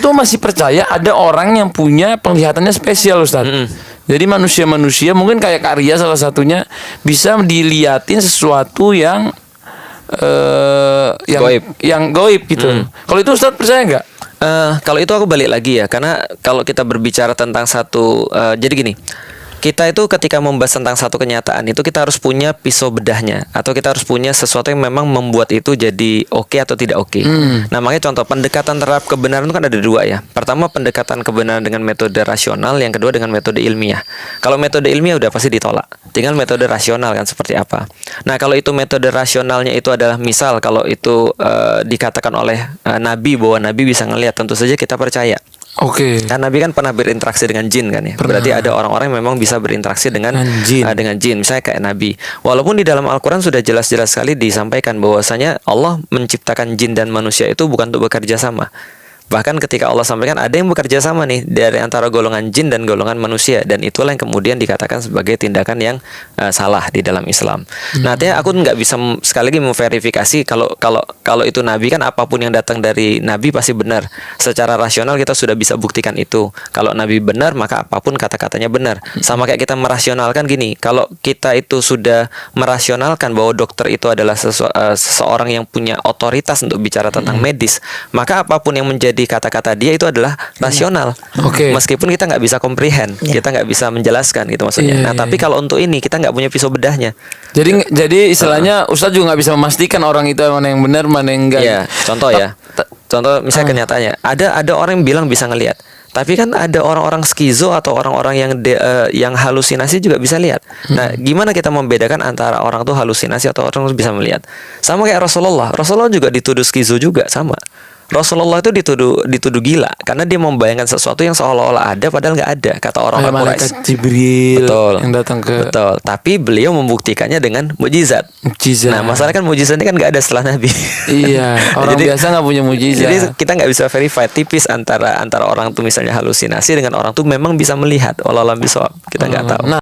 tuh masih percaya ada orang yang punya penglihatannya spesial, Ustaz. Jadi manusia-manusia mungkin kayak Kak Ria salah satunya bisa diliatin sesuatu yang Goib. yang goib gitu. Kalau itu Ustaz percaya nggak? Kalau itu aku balik lagi ya, karena kalau kita berbicara tentang satu, jadi gini, kita itu ketika membahas tentang satu kenyataan itu kita harus punya pisau bedahnya, atau kita harus punya sesuatu yang memang membuat itu jadi oke atau tidak oke. Nah, makanya contoh pendekatan terhadap kebenaran itu kan ada dua ya. Pertama, pendekatan kebenaran dengan metode rasional, yang kedua dengan metode ilmiah. Kalau metode ilmiah udah pasti ditolak, tinggal metode rasional kan seperti apa. Nah, kalau itu metode rasionalnya itu adalah misal kalau itu dikatakan oleh Nabi bahwa Nabi bisa ngelihat, tentu saja kita percaya. Oke. Kan Nabi kan pernah berinteraksi dengan jin kan ya. Berarti ada orang-orang yang memang bisa berinteraksi dengan jin. Misalnya kayak Nabi. Walaupun di dalam Al-Quran sudah jelas-jelas sekali disampaikan bahwasanya Allah menciptakan jin dan manusia itu bukan untuk bekerja sama. Bahkan ketika Allah sampaikan ada yang bekerja sama nih dari antara golongan jin dan golongan manusia, dan itulah yang kemudian dikatakan sebagai tindakan yang salah di dalam Islam. Nah, artinya aku nggak bisa sekali lagi memverifikasi kalau itu Nabi, kan apapun yang datang dari Nabi pasti benar. Secara rasional kita sudah bisa buktikan itu. Kalau Nabi benar, maka apapun kata-katanya benar. Sama kayak kita merasionalkan gini, kalau kita itu sudah merasionalkan bahwa dokter itu adalah seseorang yang punya otoritas untuk bicara tentang medis, maka apapun yang menjadi kata-kata dia itu adalah rasional. Meskipun kita nggak bisa comprehend, kita nggak bisa menjelaskan gitu maksudnya. Nah, tapi kalau untuk ini kita nggak punya pisau bedahnya. Jadi istilahnya Ustaz juga nggak bisa memastikan orang itu mana yang benar mana yang enggak. Iya, contoh misalnya kenyataannya ada orang yang bilang bisa ngelihat, tapi kan ada orang-orang skizo atau orang-orang yang halusinasi juga bisa lihat. Nah, gimana kita membedakan antara orang tuh halusinasi atau orang tuh bisa melihat? Sama kayak Rasulullah juga dituduh skizo juga sama. Rasulullah itu dituduh gila karena dia membayangkan sesuatu yang seolah-olah ada padahal nggak ada, kata orang-orang Quraisy. Jibril yang datang ke. Betul. Tapi beliau membuktikannya dengan mukjizat. Nah, masalahnya kan mukjizat ini kan nggak ada setelah Nabi. Iya. Orang biasa nggak punya mukjizat. Jadi kita nggak bisa verify tipis antara orang tuh misalnya halusinasi dengan orang tuh memang bisa melihat. Wallahu a'lam bishawab. Kita nggak tahu. Nah,